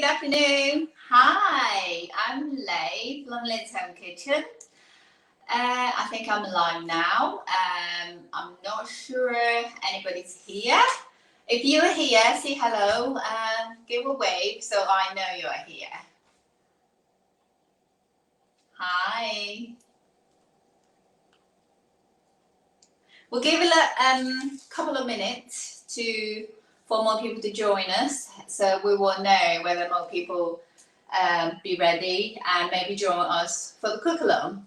afternoon. Hi, I'm Lei from Lei's Home Kitchen. I think I'm live now. I'm not sure anybody's here. If you're here, say hello and give a wave so I know you're here. Hi. We'll give it a couple of minutes for more people to join us, so we will know whether more people be ready and maybe join us for the cook along.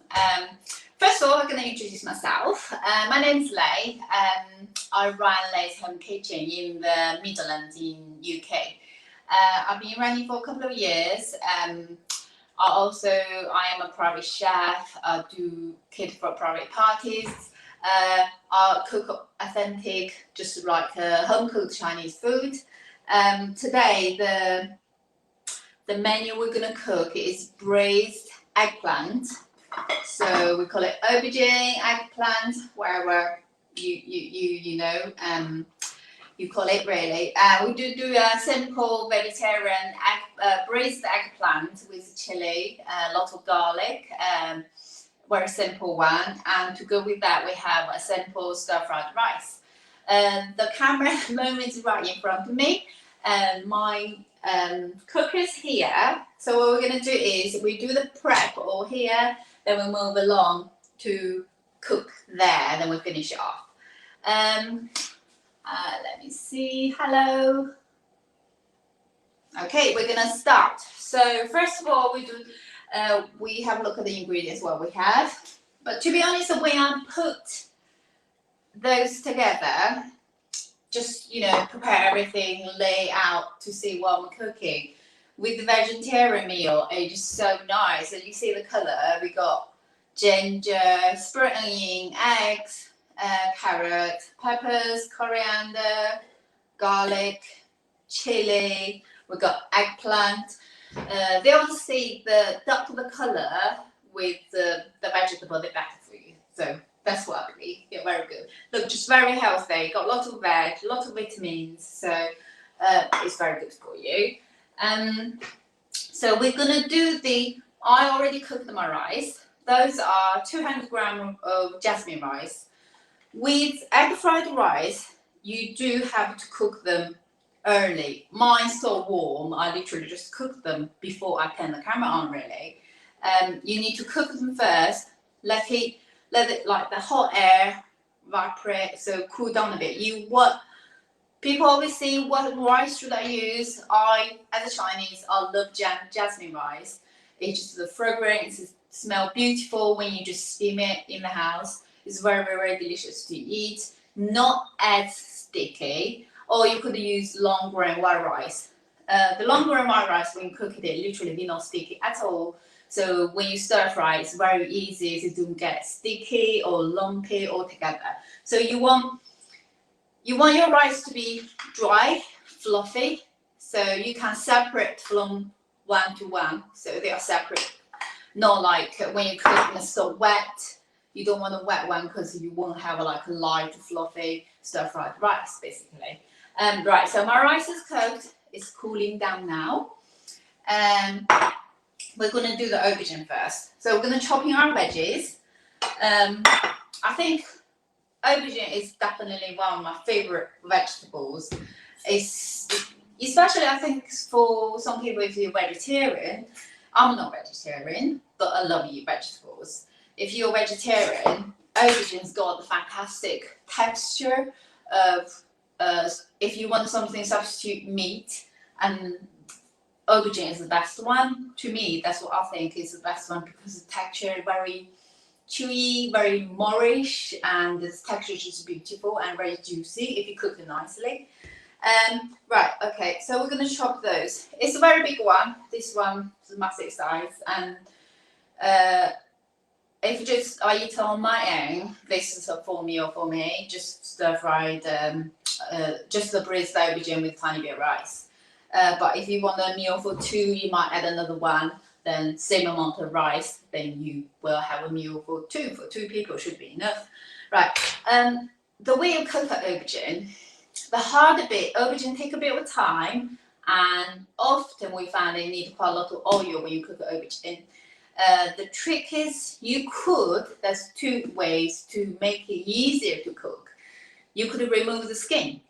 First of all, I'm going to introduce myself. My name is Lei. I run Lei's Home Kitchen in the Midlands in UK. I've been running for a couple of years. I am a private chef. I do cater for private parties. I cook authentic, just like home cooked Chinese food. Today, the menu we're gonna cook is braised eggplant. So we call it aubergine, eggplant, wherever you know you call it really. We do a simple vegetarian braised eggplant with chili, a lot of garlic. Very simple one, and to go with that we have a simple stir-fried rice. The camera at the moment is right in front of me, and my cooker is here. So what we're going to do is we do the prep all here, then we move along to cook there, then we finish it off. Let me see. Hello. Okay, we're going to start. So first of all, we have a look at the ingredients, what we have. But to be honest, when I put those together, just, prepare everything, lay out to see what I'm cooking. With the vegetarian meal, it's just so nice. And you see the color, we got ginger, spring onion, eggs, carrot, peppers, coriander, garlic, chili. We got eggplant. They also say the darker the color with the vegetable, the better for you. So that's what I believe. Yeah, very good. Look, just very healthy. Got lots of veg, lots of vitamins. So it's very good for you. So we're gonna do I already cooked my rice. Those are 200 grams of jasmine rice. With egg fried rice, you do have to cook them early. Mine's so warm, I literally just cook them before I turn the camera on really. You need to cook them first, let it like the hot air evaporate, so cool down a bit. People always say, what rice should I use? As a Chinese, I love jasmine rice. It's just the fragrance, it smells beautiful when you just steam it in the house. It's very, very delicious to eat, not as sticky. Or you could use long grain white rice. The long grain white rice, when you cook it, literally they're not sticky at all. So when you stir fry, it's very easy to don't get sticky or lumpy altogether. So you want your rice to be dry, fluffy, so you can separate from one to one. So they are separate. Not like when you cook and it's so wet. You don't want a wet one because you won't have a light, fluffy stir-fried rice, basically. Right, so my rice is cooked. It's cooling down now. We're going to do the aubergine first. So we're going to chop in our veggies. I think aubergine is definitely one of my favorite vegetables. Especially, I think, for some people, if you're vegetarian. I'm not vegetarian, but I love eating vegetables. If you're vegetarian, aubergine's got the fantastic texture of, if you want something substitute meat, and aubergine is the best one. To me, that's what I think is the best one, because the texture is very chewy, very moreish, and the texture is just beautiful and very juicy if you cook it nicely. Right, okay, so we're going to chop those. It's a very big one. This one is a massive size, and if I eat on my own, this is a full meal for me. Just stir-fried, just the braised aubergine with tiny bit of rice. But if you want a meal for two, you might add another one. Then same amount of rice, then you will have a meal for two. For two people should be enough. Right. The way you cook the aubergine, the harder bit, aubergine take a bit of time, and often we find they need quite a lot of oil when you cook aubergine. The trick is there's two ways to make it easier to cook. You could remove the skin.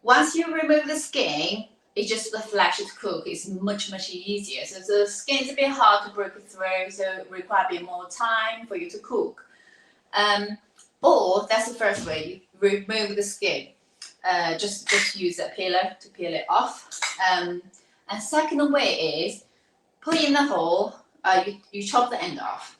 Once you remove the skin, it's just the flesh to cook. It's much easier. So the skin is a bit hard to break through, so it requires a bit more time for you to cook. Or that's the first way, you remove the skin. Just use a peeler to peel it off. And second way is put in the hole. You chop the end off.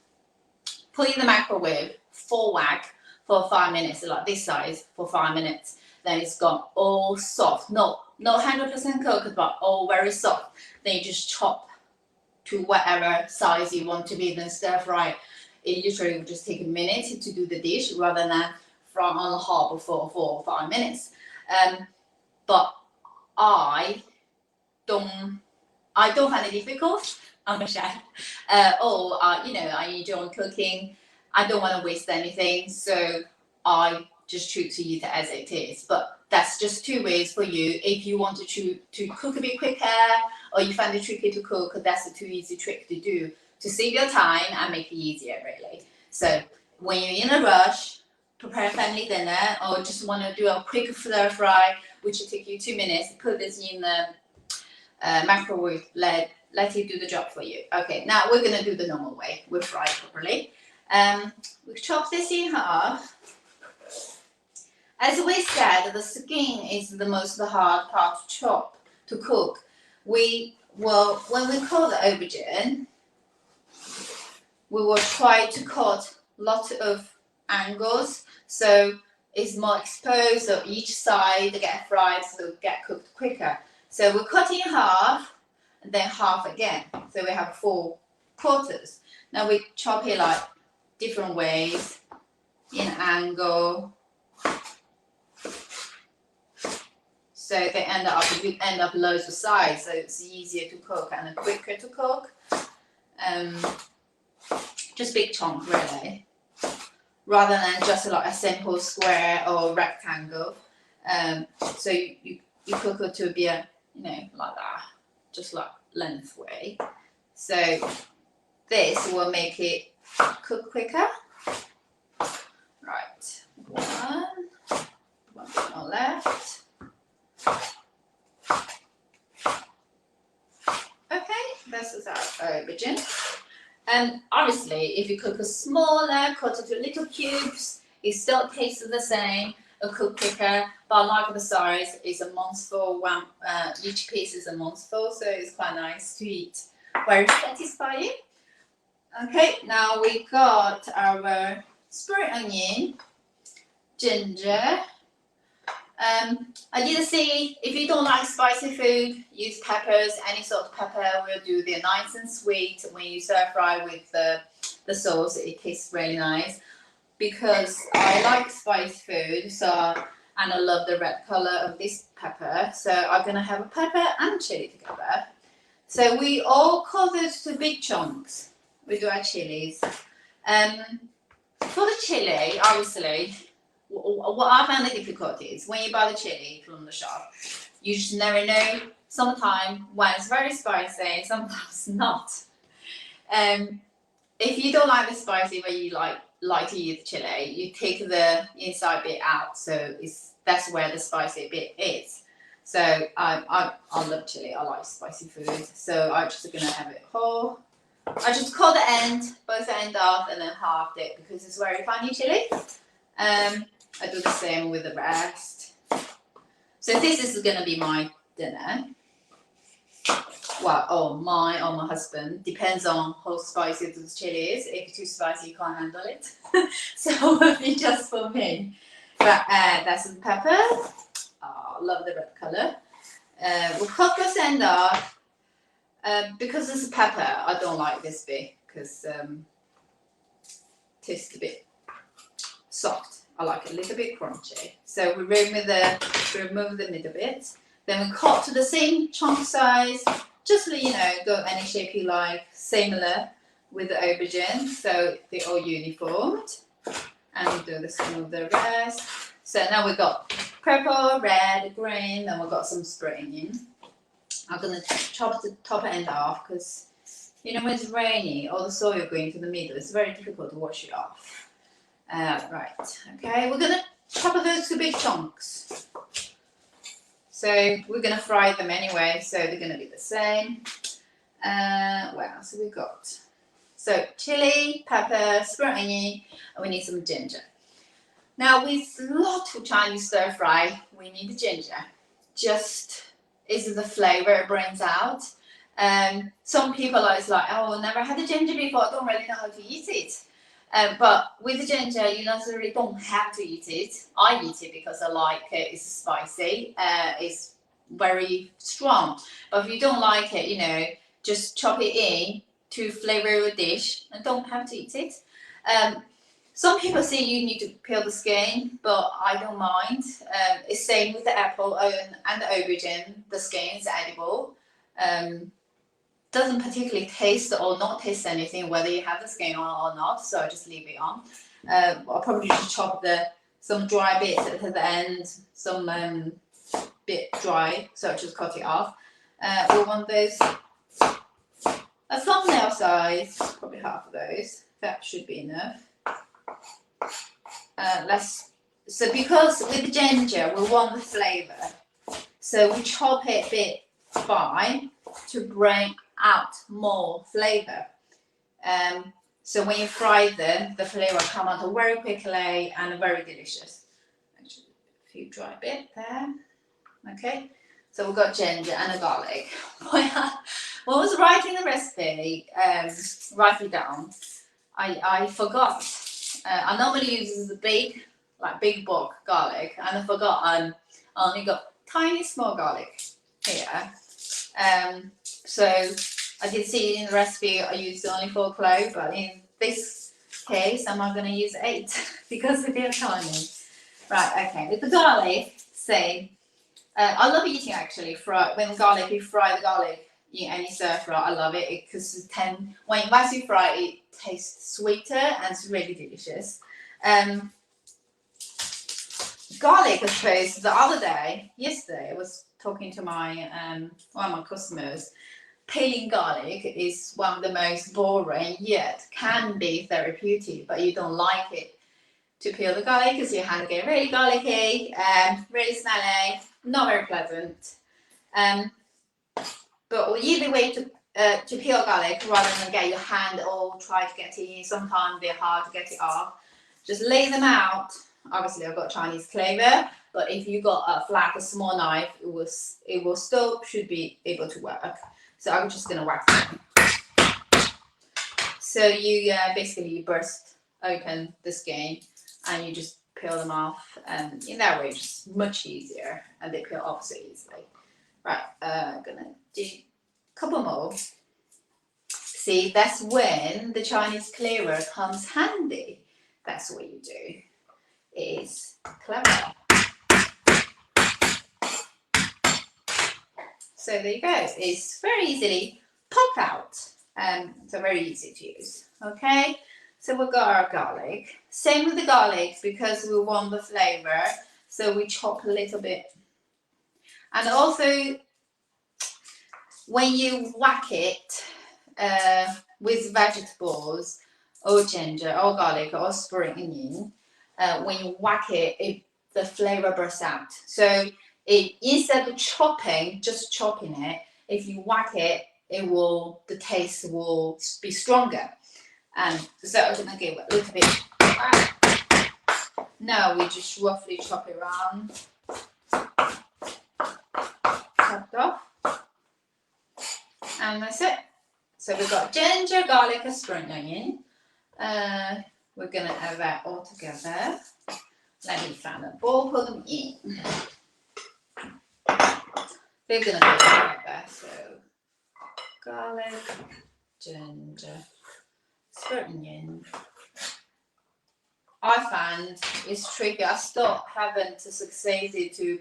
Put in the microwave, full whack for 5 minutes, like this size, for 5 minutes. Then it's got all soft, not 100% cooked, but all very soft. Then you just chop to whatever size you want to be, then stir fry. It usually will just take a minute to do the dish rather than fry on the hob for 4 or 5 minutes. But I don't find it difficult. I'm a chef. I enjoy cooking. I don't want to waste anything, so I just choose to eat it as it is. But that's just two ways for you. If you want to cook a bit quicker, or you find it tricky to cook, that's a too easy trick to do to save your time and make it easier, really. So when you're in a rush, prepare family dinner, or just want to do a quick stir fry, which will take you 2 minutes, put this in the microwave, let it do the job for you. Okay, now we're going to do the normal way. We'll fry it properly. We chop this in half. As we said, the skin is the most hard part to chop, to cook. When we cut the aubergine, we will try to cut lots of angles, so it's more exposed, so each side get fried, so get cooked quicker. So we cut in half, and then half again. So we have 4 quarters. Now we chop it like different ways, in angle. So they end up loads of sides, so it's easier to cook and quicker to cook. Just big chunk really, rather than just like a simple square or rectangle. So you cook it to be like that, just like length way. So this will make it cook quicker. Right, one more left. Okay, this is our aubergine. And obviously, if you cook a smaller, cut it to little cubes, it still tastes the same, cook quicker, but like the size, it's a mouthful. Each piece is a mouthful, so it's quite nice to eat. Very satisfying. Okay, now we got our spring onion, ginger. I did say if you don't like spicy food, use peppers. Any sort of pepper will do. They're nice and sweet. When you stir fry with the sauce, it tastes really nice. Because I like spicy food, and I love the red color of this pepper, so I'm gonna have a pepper and chili together. So we all cut it to big chunks. We do our chilies. For the chili, obviously, what I found the difficulty is when you buy the chili from the shop, you just never know. Sometimes when it's very spicy, sometimes not. If you don't like the spicy, but you like to eat the chili, you take the inside bit out, so that's where the spicy bit is. So I love chili. I like spicy food, so I'm just gonna have it whole. I just cut the both ends off, and then halved it because it's very funny chili. I do the same with the rest. So this is gonna be my dinner. Well, or my husband. Depends on how spicy the chili is. If it's too spicy, you can't handle it. So it will be just for me. But that's the pepper. Oh, I love the red color. We'll cut this end off. Because it's a pepper, I don't like this bit because it tastes a bit soft. I like it a little bit crunchy. So we remove the middle bit. Then we cut to the same chunk size. Just go any shape you like. Similar with the aubergine, so they're all uniformed. And we do the same with the rest. So now we've got purple, red, green, and we've got some spring onion. I'm gonna chop the top end off because you know when it's rainy, all the soil going to the middle. It's very difficult to wash it off. Right. Okay. We're gonna chop those to big chunks. So we're gonna fry them anyway. So they're gonna be the same. What else have we got? So chili, pepper, spring onion, and we need some ginger. Now with lots of Chinese stir fry, we need the ginger. Just is the flavor it brings out. Some people are like, oh, never had the ginger before, don't really know how to eat it. But with the ginger, you necessarily don't have to eat it. I eat it because I like it. It's spicy. It's very strong. But if you don't like it, you know, just chop it in to flavor your dish and don't have to eat it. Some people say you need to peel the skin, but I don't mind. It's same with the apple and the aubergine. The skin is edible. Doesn't particularly taste or not taste anything whether you have the skin on or not, so I just leave it on. I'll probably just chop some dry bits at the end, some bit dry, so I just cut it off. We want those a thumbnail size, probably half of those. That should be enough. So because with the ginger we want the flavour, so we chop it a bit fine to bring out more flavour. So when you fry them, the flavour come out very quickly and very delicious. Actually, a few dry bit there. Okay, so we've got ginger and a garlic. When I was writing the recipe, write it down, I forgot. I normally use the big bulk garlic, and I forgot I only got tiny small garlic here. So I did see in the recipe I used only 4 cloves, but in this case I'm not going to use 8 because they're tiny. Right, okay. With the garlic, say, I love eating actually when you fry the garlic in any stir fry. I love it because once you fry it tastes sweeter and it's really delicious. Garlic, I suppose, yesterday, I was talking to one of my customers. Peeling garlic is one of the most boring yet can be therapeutic, but you don't like it to peel the garlic because your hand get really garlicky, really smelly, not very pleasant. But either way to peel garlic rather than get your hand all try to get it in. Sometimes they're hard to get it off. Just lay them out. Obviously, I've got Chinese clover, but if you got a flat, a small knife, it will still should be able to work. So I'm just gonna whack them. So you basically burst open the skin and you just peel them off, and in that way, it's just much easier, and they peel off so easily. Right, I'm gonna do a couple more. See, that's when the Chinese cleaver comes handy. That's what you do. It's clever. So there you go. It's very easily pop out. So very easy to use. Okay. So we've got our garlic. Same with the garlic because we want the flavor. So we chop a little bit. And also, when you whack it with vegetables or ginger or garlic or spring onion, when you whack it, the flavor bursts out. So instead of just chopping it, if you whack it, the taste will be stronger. And so I'm gonna give it a little bit. Now we just roughly chop it around, chopped off, and that's it. So we've got ginger, garlic, and spring onion. We're gonna add that all together. Let me find a bowl, put them in. We're gonna do it like that. So garlic, ginger, spring onion. I find it's tricky. I still haven't succeeded to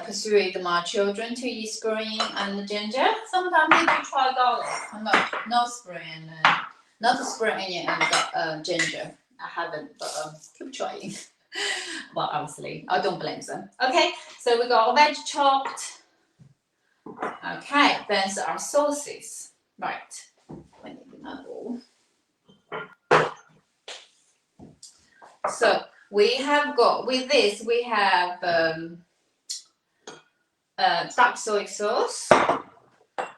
persuade my children to eat spring and ginger. Sometimes they do try garlic, not spring, not the spring onion and ginger. I haven't, but keep trying. Well, obviously, I don't blame them. Okay, so we got veg chopped. Okay, those are sauces. Right. I need another bowl. So we have got, with this, we have dark soy sauce,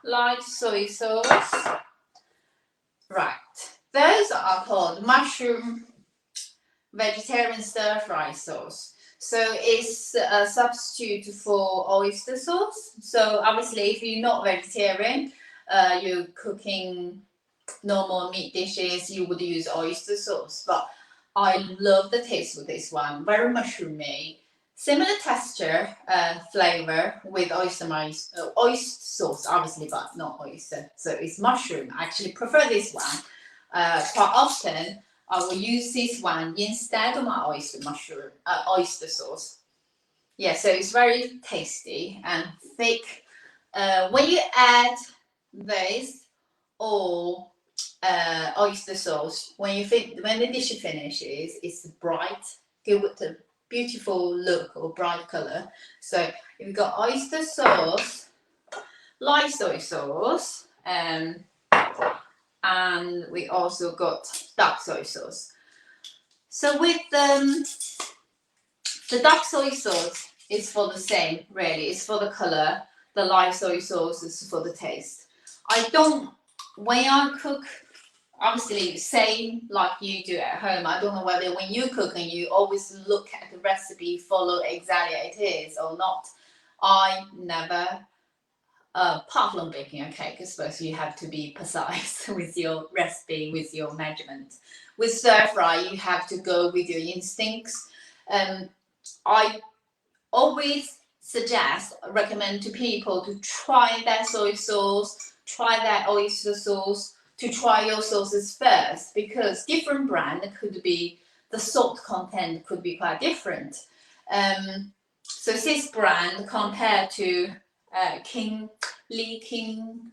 light soy sauce. Right. Those are called mushroom vegetarian stir fry sauce. So it's a substitute for oyster sauce. So obviously, if you're not vegetarian, you're cooking normal meat dishes, you would use oyster sauce. But I love the taste of this one. Very mushroomy, similar texture, flavor with oyster sauce, obviously, but not oyster. So it's mushroom. I actually prefer this one. Quite often, I will use this one instead of my oyster sauce. Yeah, so it's very tasty and thick. When you add this or oyster sauce, when the dish finishes, it's bright, give it a beautiful look or bright color. So you've got oyster sauce, light soy sauce, and we also got dark soy sauce. So with the dark soy sauce is for the same, really. It's for the color. The light soy sauce is for the taste. When I cook, obviously, same like you do at home. I don't know whether when you cook and you always look at the recipe, follow exactly it is or not. I never, apart from baking a cake, I suppose you have to be precise with your recipe, with your measurement. With stir fry, you have to go with your instincts. I always recommend to people to try their soy sauce, try their oyster sauce, to try your sauces first, because different brand could be, the salt content could be quite different. So this brand compared to Lee King,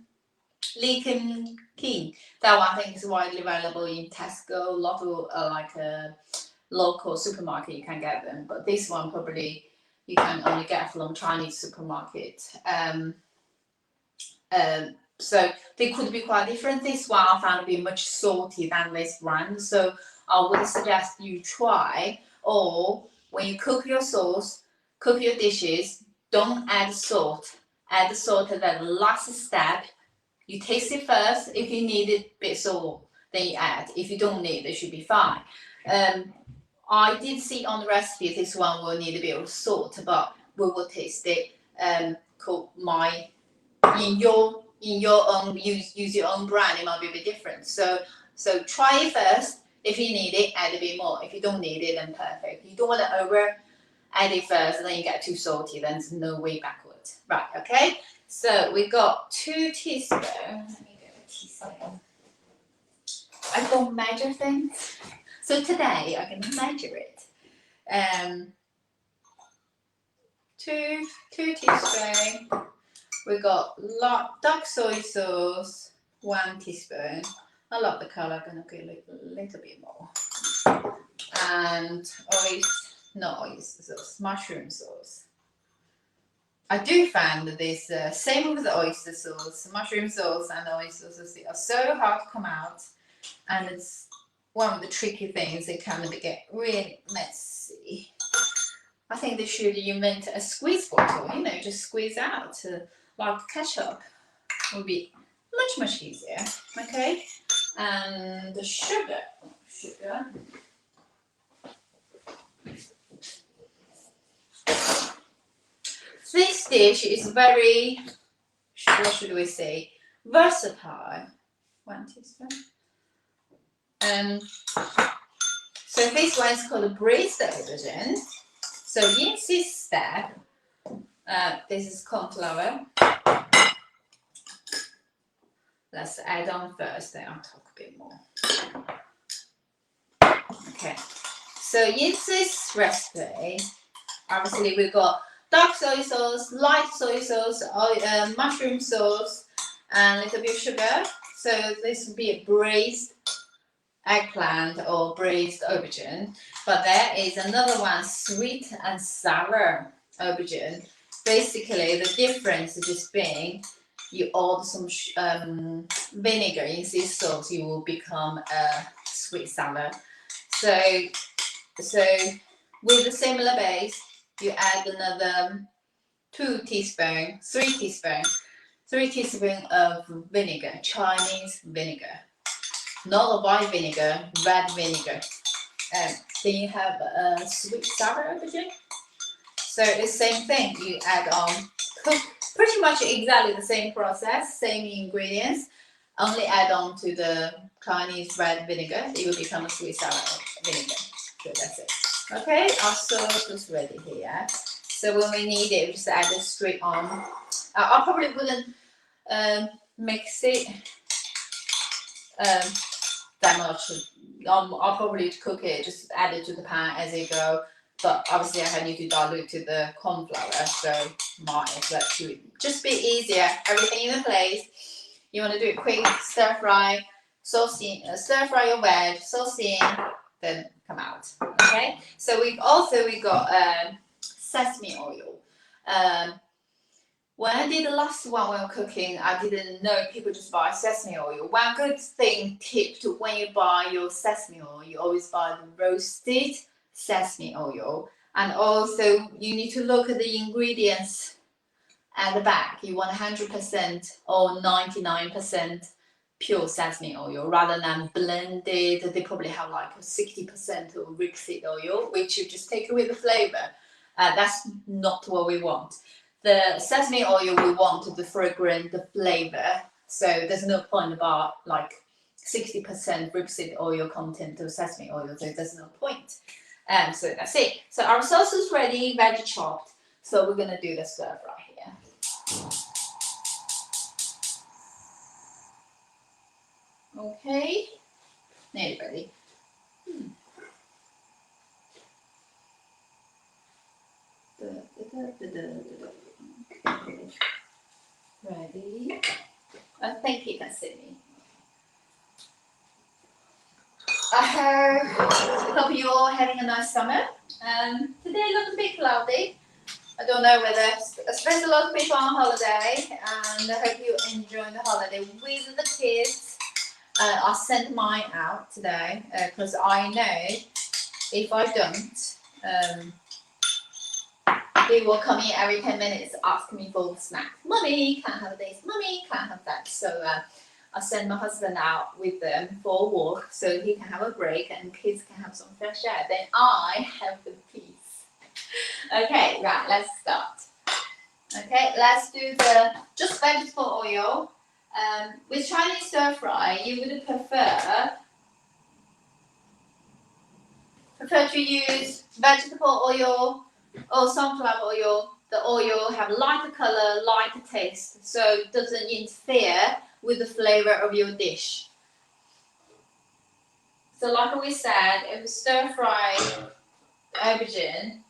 that one I think is widely available in Tesco, a lot of local supermarket you can get them, but this one probably you can only get from Chinese supermarket. So they could be quite different. This one I found to be much salty than this brand, so I would suggest you try, or when you cook your sauce, cook your dishes, don't add salt. Add the salt at the last step. You taste it first. If you need it a bit salt, then you add. If you don't need it, it should be fine. I did see on the recipe this one will need a bit of salt, but we will taste it. In your own use your own brand, it might be a bit different. So try it first. If you need it, add a bit more. If you don't need it, then perfect. You don't want to over add it first, and then you get too salty. Then there's no way backwards. Right? Okay. So we got 2 teaspoons. Let me get a teaspoon. I don't measure things. So today I'm gonna measure it. 2 teaspoons. We got dark soy sauce, 1 teaspoon. I love the color. I'm gonna get a little bit more. And oyster sauce, mushroom sauce. I do find that this same with the oyster sauce, mushroom sauce and oyster sauce are so hard to come out, and it's one of the tricky things. They kind of get really messy. I think they should invent a squeeze bottle, just squeeze out like ketchup. Would be much easier. Okay, and the sugar. This dish is very, what should we say, versatile. 1 teaspoon. So this one is called braised aubergine. So in this step, this is corn flour. Let's add on first, then I'll talk a bit more. Okay, so in this recipe, obviously we've got dark soy sauce, light soy sauce, mushroom sauce, and a little bit of sugar. So this would be a braised eggplant or braised aubergine. But there is another one, sweet and sour aubergine. basically the difference is just being you add some vinegar in this sauce, you will become a sweet salad. So with a similar base, you add another 3 teaspoons of vinegar, Chinese vinegar, not a white vinegar, red vinegar. Then you have a sweet sour aubergine. So it's the same thing. You add on, cook pretty much exactly the same process, same ingredients. Only add on to the Chinese red vinegar. It will become a sweet sour vinegar. So that's it. Okay, our sauce is ready here. So when we need it, we just add it straight on. I probably wouldn't mix it that much. I'll probably cook it, just add it to the pan as it go. But obviously I need to dilute to the corn flour, so might as well do it. Just be easier. Everything in place. You want to do it quick, stir fry, sauce in, stir fry your veg, sauce in, then come out. Okay. So we got sesame oil. When I did the last one when cooking, I didn't know people just buy sesame oil. One good tip to when you buy your sesame oil, you always buy the roasted sesame oil. And also you need to look at the ingredients at the back. You want 100% or 99% pure sesame oil rather than blended. They probably have like 60% of rapeseed oil, which you just take away the flavor. That's not what we want. The sesame oil we want the fragrance, the flavor. So there's no point about like 60% rapeseed oil content of sesame oil. So there's no point. So that's it. So our sauce is ready, veggie chopped. So we're gonna do the stir fry here. Okay, nearly ready. Ready. I think you can see me. I hope you're all having a nice summer. Today looks a bit cloudy. I don't know whether I spent a lot of people on holiday, and I hope you enjoy the holiday with the kids. I sent mine out today because I know if I don't, they will come in every 10 minutes asking me for snack. Mummy, can't have this. Mummy, can't have that. So I send my husband out with them for a walk so he can have a break and kids can have some fresh air. Then I have the peace. Okay, right, let's start. Okay, let's do the just vegetable oil. With Chinese stir fry, you would prefer to use vegetable oil or sunflower oil. The oil have lighter color, lighter taste, so it doesn't interfere with the flavor of your dish. So like we said, if we stir fry aubergine,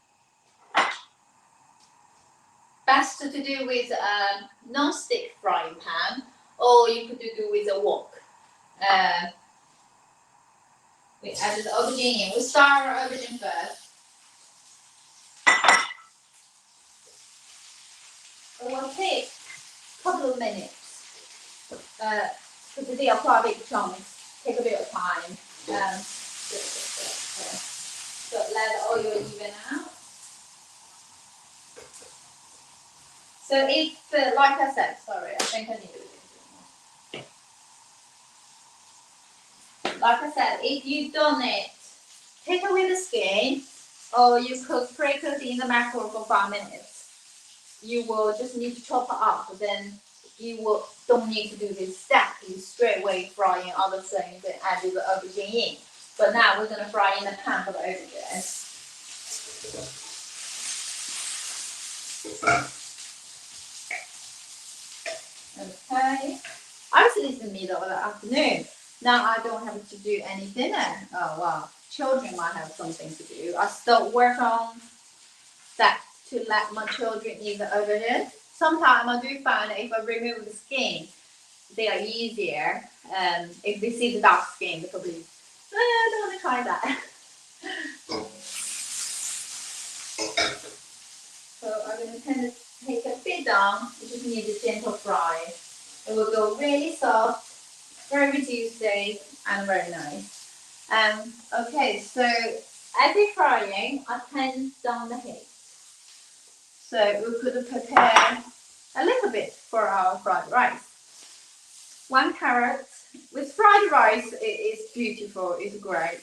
best to do with a non-stick frying pan, or you could do with a wok. We added the aubergine in. We start our aubergine first. It will take a couple of minutes because they are quite big chunks. Take a bit of time. So let the oil even out. So if, like I said, sorry, I think I need to do this more. Like I said, if you done it, take away the skin, or you pre-cook in the microwave for 5 minutes. You will just need to chop it up, then you don't need to do this step. You straight away fry in other things and add the aubergine in. But now we're gonna fry in the pan for the aubergine. Okay. Obviously it's the middle of the afternoon. Now I don't have to do any dinner. Oh wow. Children might have something to do. I still work on that to let my children eat the aubergine. Sometimes I do find that if I remove the skin, they are easier. If they see the dark skin, they probably, I don't want to try that. So I'm going to turn take a bit down. You just need a gentle fry. It will go really soft, very juicy, and very nice. Okay, so as you're frying, I turn down the heat. So we could prepare a little bit for our fried rice. 1 carrot. With fried rice, it is beautiful, it's great.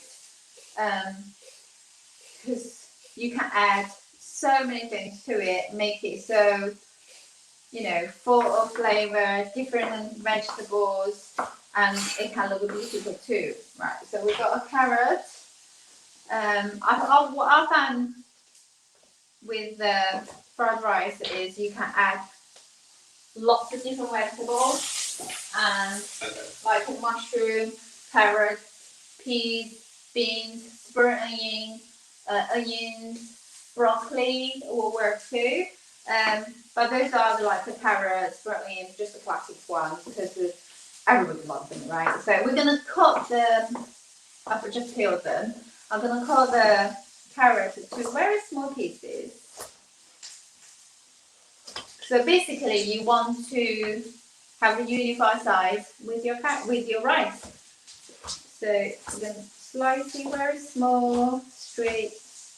Because you can add so many things to it, make it so, you know, full of flavor, different vegetables, and it can look beautiful too. Right, so we've got a carrot. What I found with the fried rice is you can add lots of different vegetables, and like a mushroom, carrot, peas, beans, spring onions, broccoli will work too. But those are like the carrots, spring onions, just the classic ones because everybody loves them, right? So we're gonna cut them. I've just peeled them. I'm gonna cut the carrots into very small pieces. So basically, you want to have a unified size with your rice. So you're going to slice it very small, straight,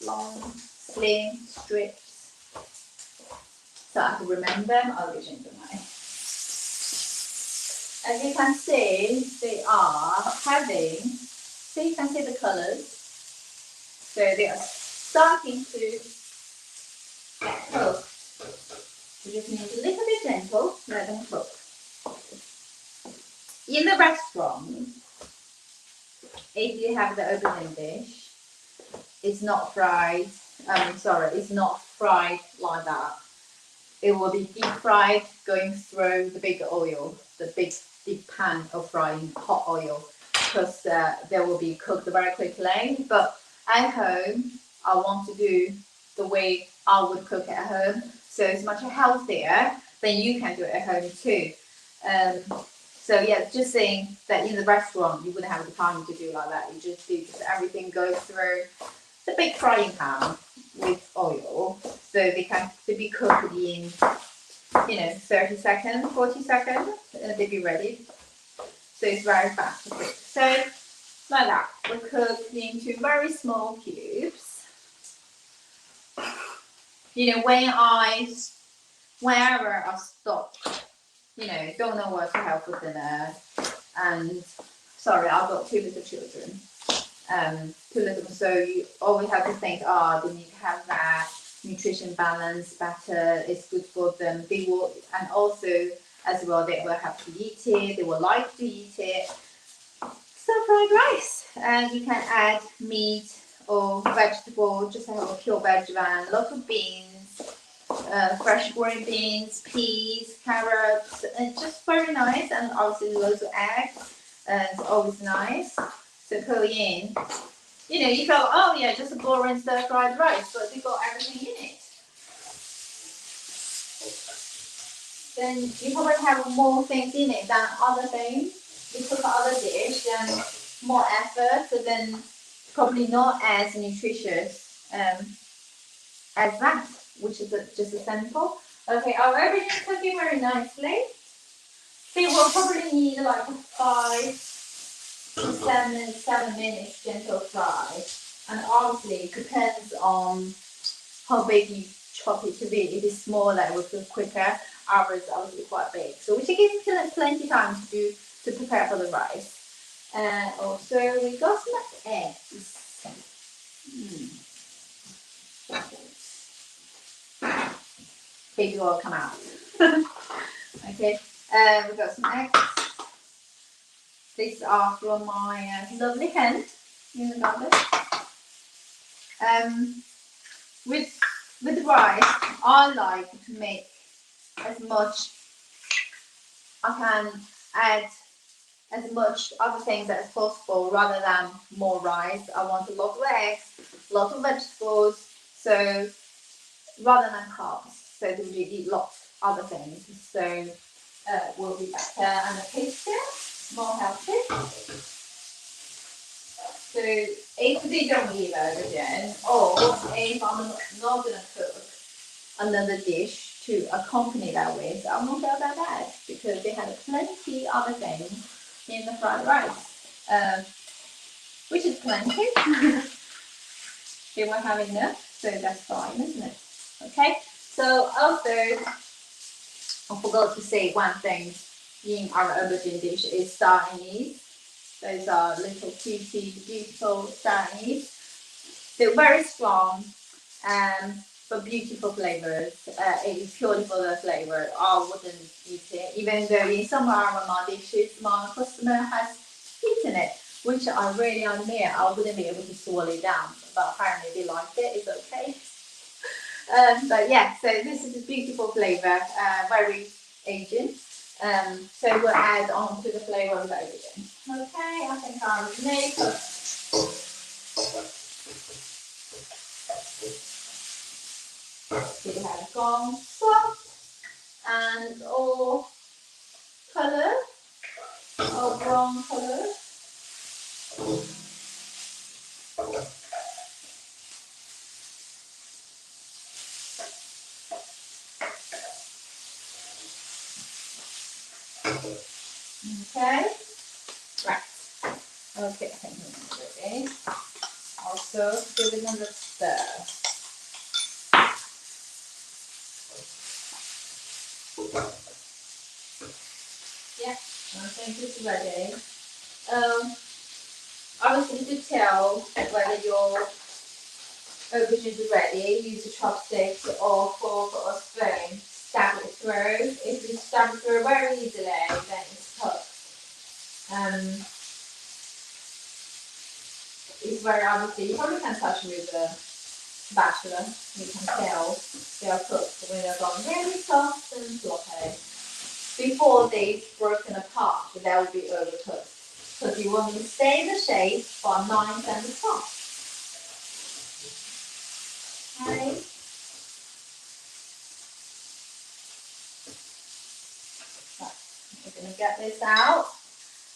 long, slim strips. So I can remember them. I'll change them now. As you can see, they are having. So you can see the colours. So they are starting to get cooked. You just need a little bit gentle, let them cook. In the restaurant, if you have the open dish, it's not fried. It's not fried like that. It will be deep fried, going through the big oil, the big deep pan of frying hot oil, because they will be cooked very quickly. But at home, I want to do the way I would cook at home, so it's much healthier than you can do it at home too. So yeah, just saying that in the restaurant you wouldn't have the time to do like that. You just do everything goes through the big frying pan with oil, so they can be cooked in 30 seconds, 40 seconds, and they be ready. So it's very fast to cook. So like that, we cook into very small cubes. Whenever I stop, don't know what to have for dinner, and sorry, I've got 2 little children. So you always have to think, they need to have that nutrition balance better, it's good for them. They will, and also as well, they will have to eat it, they will like to eat it. So fried rice, and you can add meat or vegetable, just have a pure veg one, lots of beans, fresh green beans, peas, carrots, and just very nice, and obviously loads of eggs, and it's always nice. So put in, you felt, just a boring stir-fried rice, but they got everything in it. Then you probably have more things in it than other things. You cook other dish, then more effort, so then probably not as nutritious as that, which is just a simple. Okay, our everything's cooking very nicely. They will probably need like 5 to 7 minutes gentle fry, and obviously it depends on how big you chop it to be. If it's smaller, it will cook quicker. Ours is obviously quite big, so which gives you plenty of time to prepare for the rice. Also, we got some eggs. Baby will come out. Okay, we got some eggs. These are from my lovely hen in the garden. With the rice, I like to make as much. I can add as much other things as possible rather than more rice. I want a lot of eggs, a lot of vegetables, so rather than carbs. So that we eat lots of other things. So will be better and tastier, more healthy. So if they don't eat estrogen, or if I'm not going to cook another dish to accompany that with. So I won't go about that because they had plenty other things in the fried rice, which is plenty. They won't have enough, so that's fine, isn't it? Okay, so also, I forgot to say one thing in our aubergine dish is star anise. Those are little cutie, beautiful star anise. They're very strong, but beautiful flavors. It is purely for the flavor. I wouldn't eat it, even though in some of my dishes, my customer has eaten it, which I really admire. I wouldn't be able to swallow it down, but apparently they like it. It's okay. But yeah, so this is a beautiful flavor, very Asian. So we'll add on to the flavor of everything. Okay, I think I'll make it. We have gone soft and all color, all brown color. Okay, right. Okay, I think we're ready. Also, give it another stir. Yeah, I think it's ready. Obviously, to tell whether your aubergine is ready, use a chopstick or fork or spoon. Stab it through. If you stab it through very easily, then it's cooked. It's very obviously, you probably can touch with a spatula. You can tell they are cooked when they're gone really soft and fluffy. Before they've broken apart, they will be overcooked. Because you want them to stay in the shape for 9 cents top. Okay. We're going to get this out.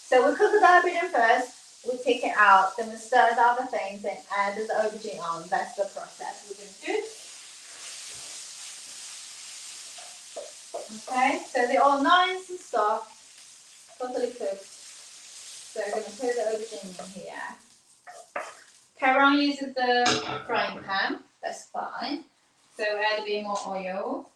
So we'll cook the aubergine first. We'll take it out. Then we'll stir the other things and add the aubergine on. That's the process we're going to do. Okay, so they're all nice and soft, totally cooked. So we're going to put the aubergine in here. Caron uses the frying pan. That's fine. So add a bit more oil.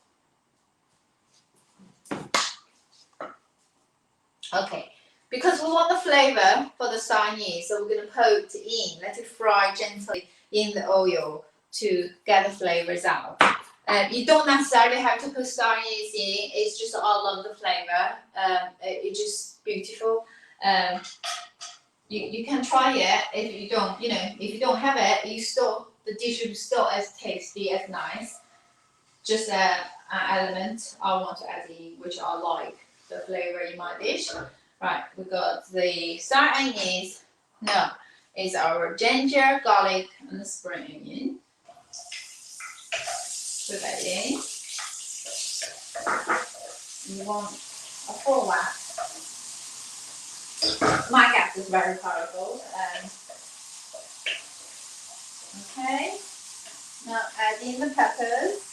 Okay, because we want the flavor for the Chinese, so we're going to put in, let it fry gently in the oil to get the flavors out. You don't necessarily have to put Chinese in, it's just all of the flavor. It's just beautiful. You can try it if you don't, if you don't have it, the dish will be still as tasty, as nice. Just an element I want to add in, which I like the flavor in my dish. Right, we got the star anise. No, it's our ginger, garlic, and the spring onion. Put that in. You want a full whack. My gas is very powerful. Okay, now add in the peppers.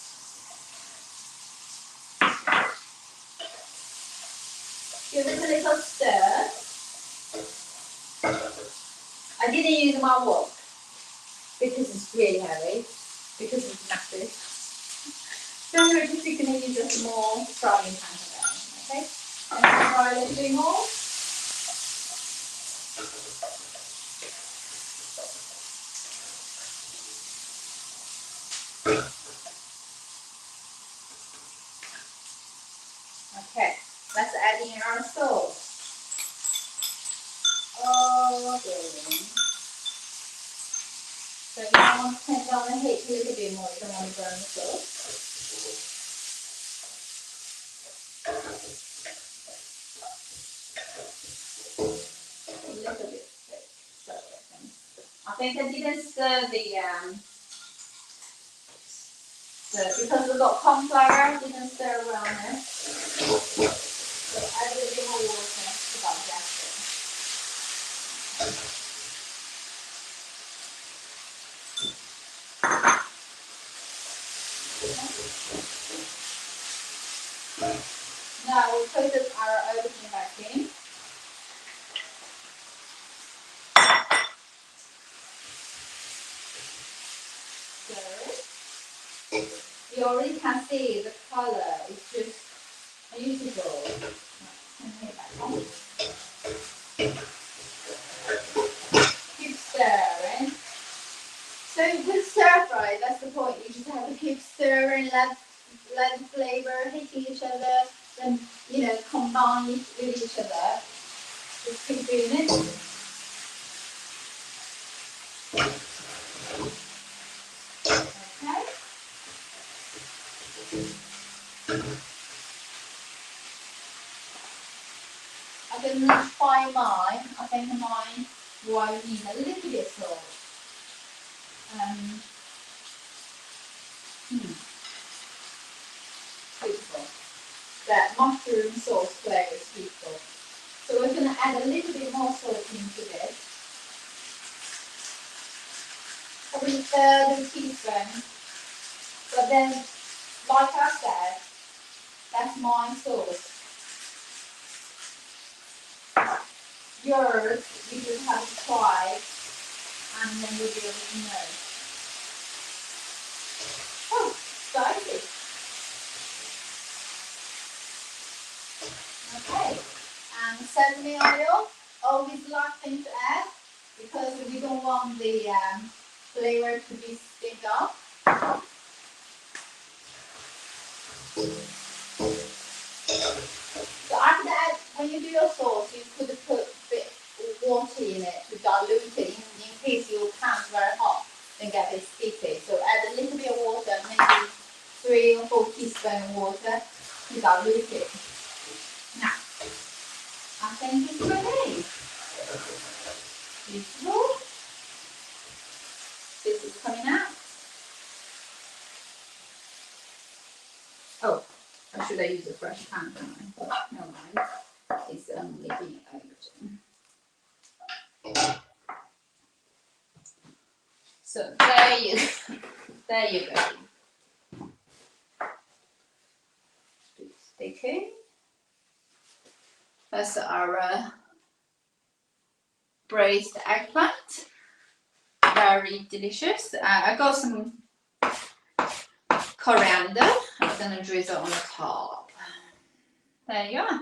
Give it a little stir. I didn't use my wok because it's really heavy, because it's massive. So we're just going to use a small frying pan again, okay? And fry a little bit more. Okay, let's add in our salt. Oh, brilliant. So you want to turn down the heat a little bit more, you don't want to burn the salt. A little bit thick, so I think I didn't stir because we got corn flour, I didn't stir around it. So add a little bit more water to digest it. Now we'll put our aubergine back in. So you already can see the color is just beautiful. Keep stirring. So with stir fry, that's the point. You just have to keep stirring, let the flavor hit each other, then combine with each other. Just keep doing it. Okay. I'm gonna try mine. I think mine will need a little bit salt. Beautiful. That mushroom sauce flavor is beautiful. So we're going to add a little bit more salt into this. Probably a third of a teaspoon. But then, like I said, that's my sauce. Yours, you just have to try, and then you'll be able to know. Oh, spicy. Okay, and sesame oil, always last thing to add, because we don't want the flavor to be stick up. So after that, when you do your sauce, you could put a bit of water in it to dilute it in case your pan's very hot and get a bit sticky. So add a little bit of water, maybe 3 or 4 teaspoons of water to dilute it. Now, I think it's ready. Beautiful. This is coming out. Oh, I should have used a fresh pan, but never mind. It's only the aubergine. So there you go. Sticky. That's our braised eggplant. Very delicious. I got some coriander. I'm gonna drizzle on the top. There you are.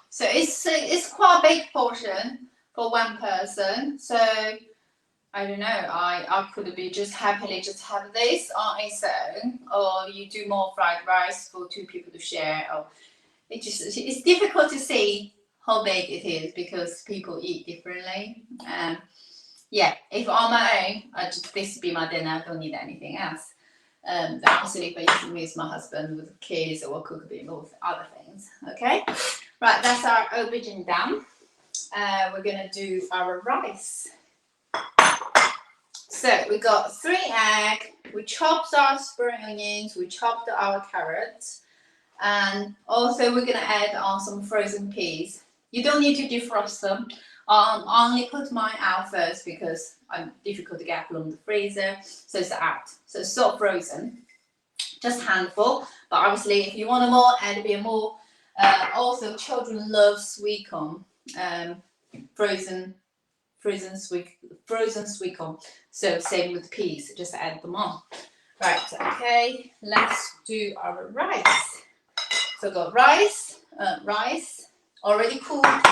So it's quite a big portion for one person. So I don't know. I could be just happily just have this on its own, or you do more fried rice for 2 people to share. Or it's difficult to see how big it is because people eat differently. Yeah, if on my own, this would be my dinner. I don't need anything else. Obviously, if I use with my husband, with kids, or cook a bit more with other things. Okay, right. That's our aubergine done. We're gonna do our rice. So we got 3 eggs. We chopped our spring onions. We chopped our carrots, and also we're gonna add on some frozen peas. You don't need to defrost them. I only put mine out first because I'm difficult to get from the freezer, so it's out. So it's not frozen, just a handful. But obviously, if you want more, add a bit more. Also, children love sweet corn, frozen sweet corn. So same with peas, just add them on. Right. Okay. Let's do our rice. So got rice already cooked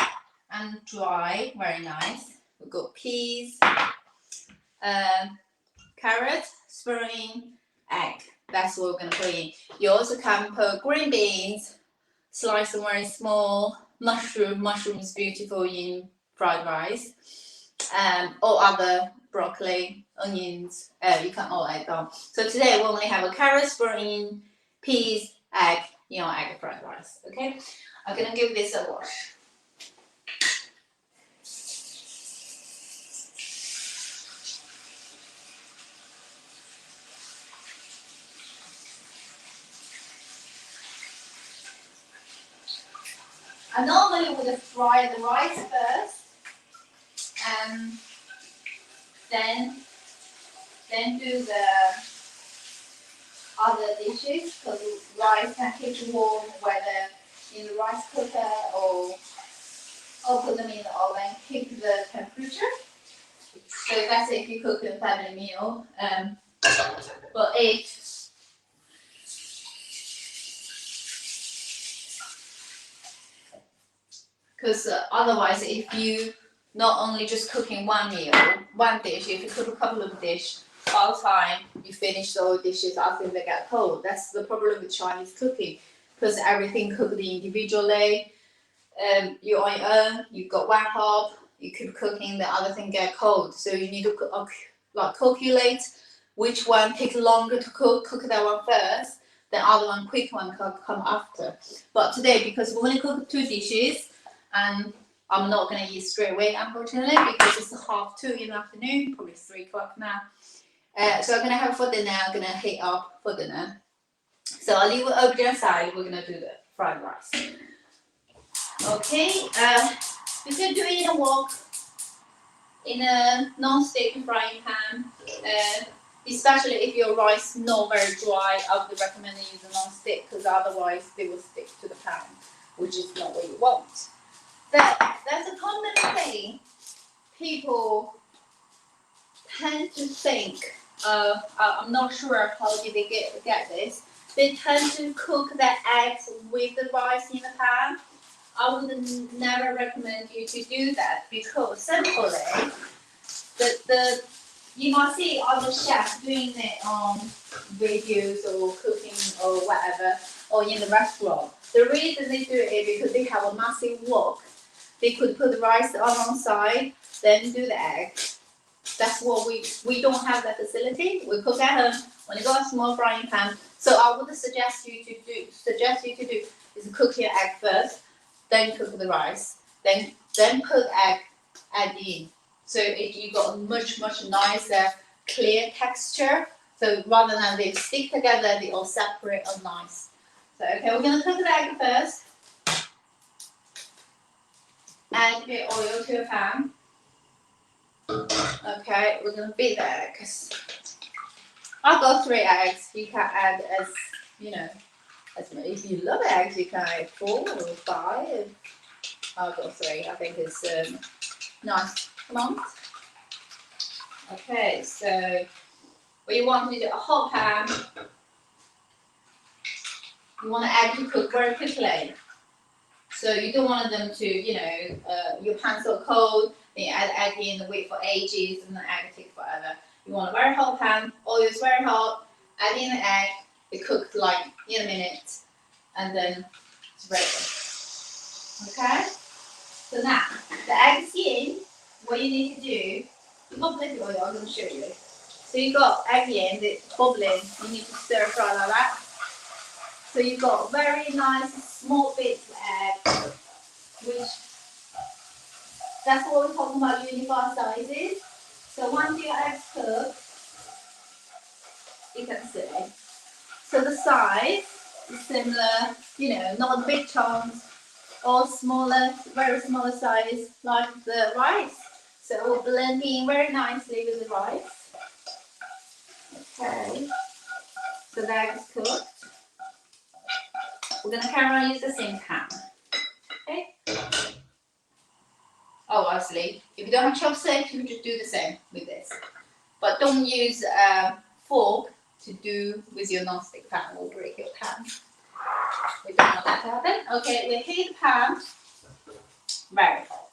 and dry, very nice. We've got peas, carrot, spring, egg. That's what we're going to put in. You also can put green beans, slice them very small, mushroom is beautiful in fried rice, or other broccoli, onions, you can all add on. So today we only have a carrot, spring, peas, egg, egg fried rice. Okay, I'm going to give this a wash. I normally would fry the rice first, and then do the other dishes, because rice can keep warm whether in the rice cooker or put them in the oven, keep the temperature. So that's if you cook a family meal. But because otherwise, if you not only just cooking one meal, one dish, if you cook a couple of dishes, by the time you finish all dishes, I think they get cold. That's the problem with Chinese cooking, because everything cooked individually. You're on your own. You've got one hob. You keep cooking, the other thing get cold. So you need to calculate which one takes longer to cook. Cook that one first, then other one quick one come after. But today, because we're gonna cook 2 dishes, and I'm not gonna eat straight away, unfortunately, because it's 2:30 in the afternoon, probably 3 o'clock now. So I'm gonna have for dinner. I'm gonna heat up for dinner. So I'll leave it over there aside. We're gonna do the fried rice. Okay, you can do it in a wok, in a non-stick frying pan, especially if your rice not very dry. I would recommend to use a non-stick, because otherwise they will stick to the pan, which is not what you want. That's a common thing. People tend to think, I'm not sure how did they get this, they tend to cook their eggs with the rice in the pan. I would never recommend you to do that, because simply, you might see other chefs doing it on videos or cooking or whatever, or in the restaurant. The reason they do it is because they have a massive wok. They could put the rice on one side, then do the egg. That's what we don't have that facility. We cook at home when you got a small frying pan. So I would suggest you to do is cook your egg first, then cook the rice, then put egg in. So you got a much nicer, clear texture. So rather than they stick together, they all separate and nice. So okay, we're gonna cook the egg first. Add a bit of oil to a pan. Okay, we're gonna beat the eggs. I've got 3 eggs. You can add as as many. If you love eggs, you can add 4 or 5. I've got 3. I think it's nice amount. Okay, so what you want to do a hot pan. You want the egg to cook very quickly. So you don't want them to, your pan's so cold, then you add egg in, wait for ages, and the egg takes forever. You want a very hot pan, oil is very hot, add in the egg, it cooks like in a minute, and then it's ready. Okay? So now, the egg is in, what you need to do, you got plenty of oil, I'm going to show you. So you got egg in, it's bubbling, you need to stir fry like that. So you've got very nice small bits of egg, which that's what we're talking about uniform sizes. So once your eggs cook, you can see. So the size is similar, not big chunks, or smaller, very smaller size like the rice. So it will blend in very nicely with the rice. Okay, so the egg is cooked. We're going to carry on use the same pan. Okay? Oh, obviously, if you don't have chopsticks, you can just do the same with this. But don't use a fork to do with your non-stick pan. It will break your pan. We don't want that to happen. Okay, we heat the pan very hot.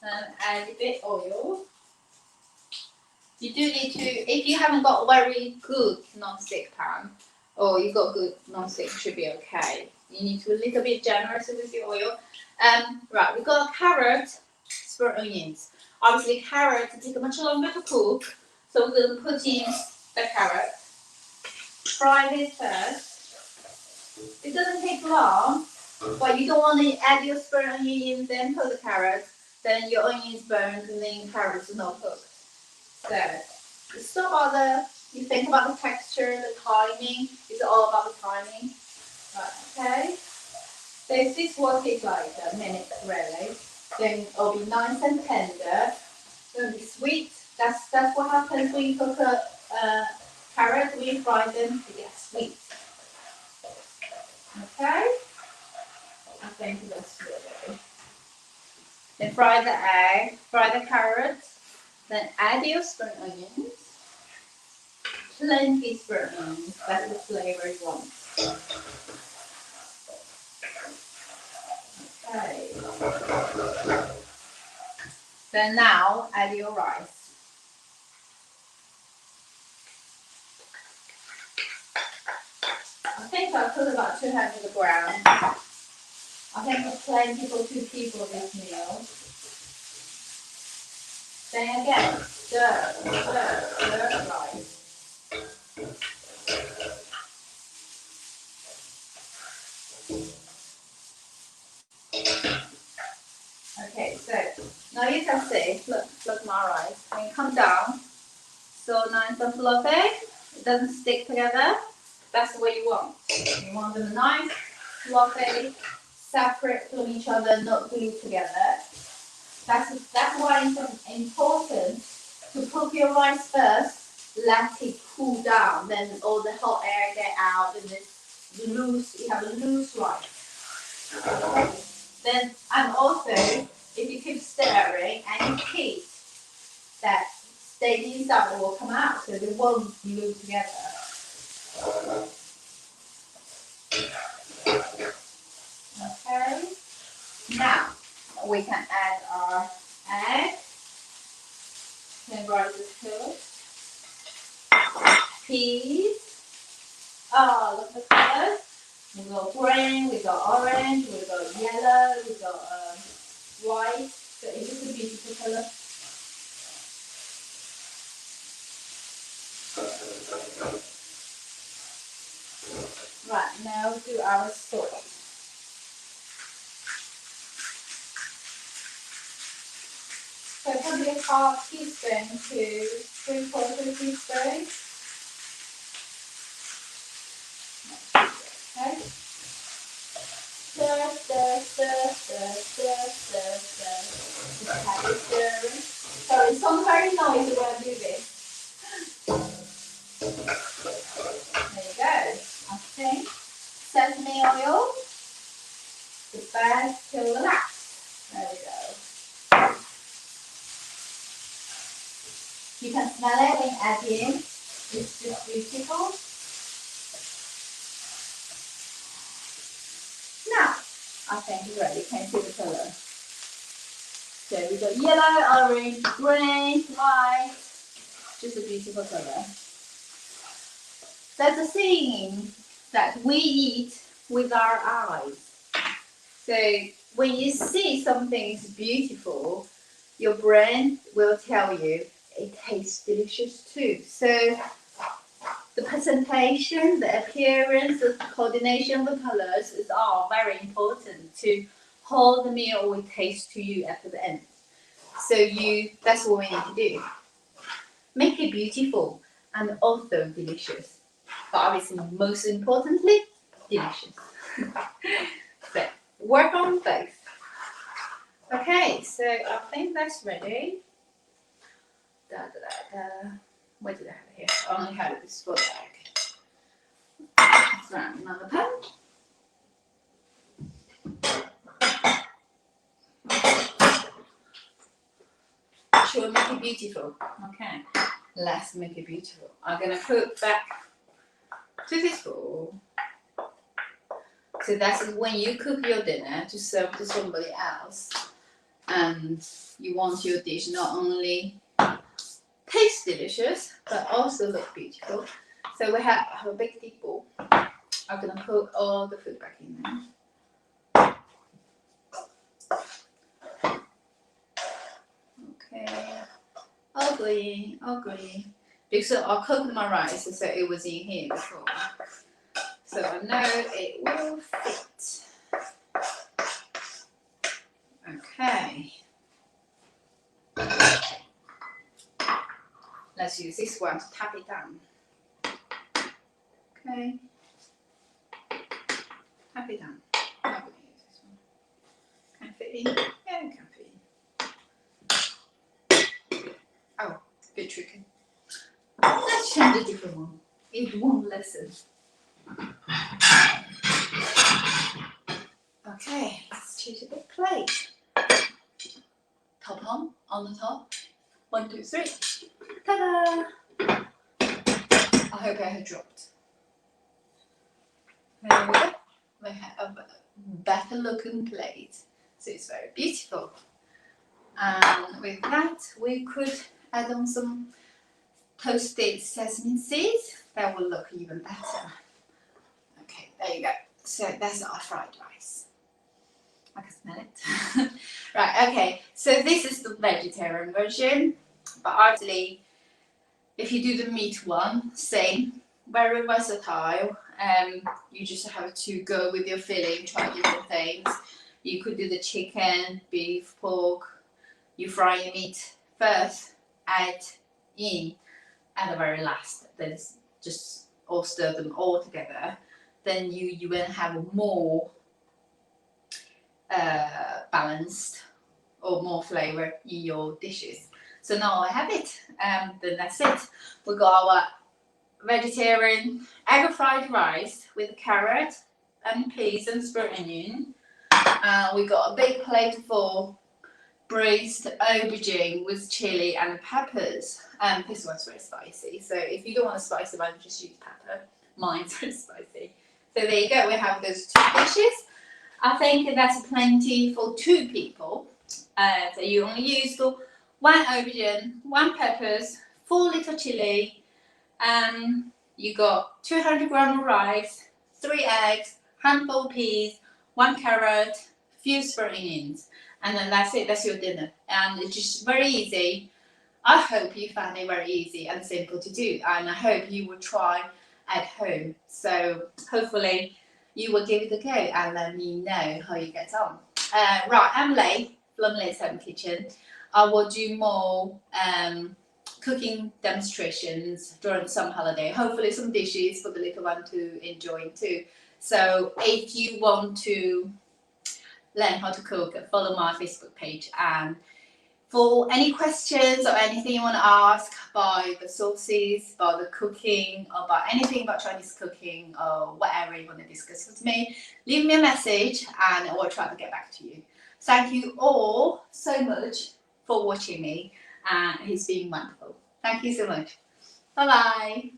And add a bit oil. You do need to, if you haven't got a very good non-stick pan, or you've got good non-stick, should be okay. You need to be a little bit generous with your oil. Right, we've got carrot, spring onions. Obviously, carrot take much longer to cook, so we're going to put in the carrot. Fry this first. It doesn't take long, but you don't want to add your spring onions, then put the carrot, then your onions burnt, and then your carrots are not cooked. So, it's not bother. You think about the texture, the timing. It's all about the timing. Right, okay. So this will take like a minute really. Then it'll be nice and tender. It'll be sweet. That's what happens when you cook a carrot. When you fry them, they get sweet. Okay, I think that's ready. Then fry the egg, fry the carrots, then add your spring onions. Plenty spring onions, that's the flavor you want. Okay. Then now add your rice. I think I put about 200 grams. I think it's plenty for 2 people this meal. Then again, stir rice. Okay, so now you can see, look my rice. When you come down, so nice and fluffy, it doesn't stick together. That's what you want. You want them nice, fluffy, separate from each other, not glued together. That's why it's important to cook your rice first, let it cool down, then all the hot air get out, and you have a loose rice. Okay. Then, and also, if you keep stirring and you keep that stay inside, it will come out, so they won't glue together. Okay. Now we can add our egg. Then rice is cooked. Peas. Oh, look at the colors. We got green, we got orange, we got yellow, we got white. So it's just a beautiful color. Right, now do our salt. So probably a half teaspoon to 3/4 teaspoon. Okay. Stir, stir, stir, stir, stir, stir, stir. Just have it stirring. So it sounds very noisy when I do this. There you go. I think sesame oil. The best till the last. There we go. You can smell it when you add it in. It's just beautiful. Now, I think it's ready. You can see the color. So we got yellow, orange, green, white. Just a beautiful color. There's a saying that we eat with our eyes. So when you see something is beautiful, your brain will tell you it tastes delicious too. So the presentation, the appearance, the coordination of the colors is all very important to how the meal will taste to you at the end. So that's what we need to do. Make it beautiful and also delicious. But obviously, most importantly, delicious. So work on both. Okay, so I think that's ready. What did I have here? I only had this full egg. Let's run another pan. Should we make it beautiful? Okay, let's make it beautiful. I'm gonna put back to this bowl. So that's when you cook your dinner to serve to somebody else, and you want your dish not only taste delicious but also look beautiful. So we have a big deep bowl. I'm gonna put all the food back in there. Okay, ugly. Because I cooked my rice, so it was in here before. So I know it will fit. Okay. Let's use this one to tap it down. Okay. Tap it down. I'm going to use this one. Can it fit in? Yeah, it can fit in. Oh, a bit tricky. Let's change a different one. It won't listen. Okay, let's choose a big plate. Top on the top. 1, 2, 3. Ta-da! I hope I have dropped. There we go. We have a better looking plate. So it's very beautiful. And with that, we could add on some toasted sesame seeds. That will look even better. Okay, there you go. So that's our fried rice. I can smell it. Right, okay. So this is the vegetarian version. But actually, if you do the meat one, same. Very versatile. You just have to go with your filling, try different things. You could do the chicken, beef, pork. You fry your meat first, add in at the very last, then just all stir them all together. Then you will have a more balanced or more flavour in your dishes. So now I have it, then that's it. We got our vegetarian egg fried rice with carrot and peas and spring onion. We got a big plate for braised aubergine with chili and peppers. This one's very spicy, so if you don't want a spicy one, just use pepper. Mine's very spicy. So there you go, we have those 2 dishes. I think that's plenty for 2 people. So you only use 1 aubergine, 1 peppers, 4 little chili. You got 200 grams of rice, 3 eggs, handful of peas, 1 carrot, few spring onions. And then that's it, that's your dinner. And it's just very easy. I hope you found it very easy and simple to do. And I hope you will try at home. So hopefully you will give it a go and let me know how you get on. Right, I'm late from Late's Home Kitchen. I will do more cooking demonstrations during the summer holiday. Hopefully some dishes for the little one to enjoy too. So if you want to learn how to cook, follow my Facebook page. And for any questions or anything you want to ask about the sauces, about the cooking, or about anything about Chinese cooking, or whatever you want to discuss with me, leave me a message and I will try to get back to you. Thank you all so much for watching me, and it's been wonderful. Thank you so much. Bye bye.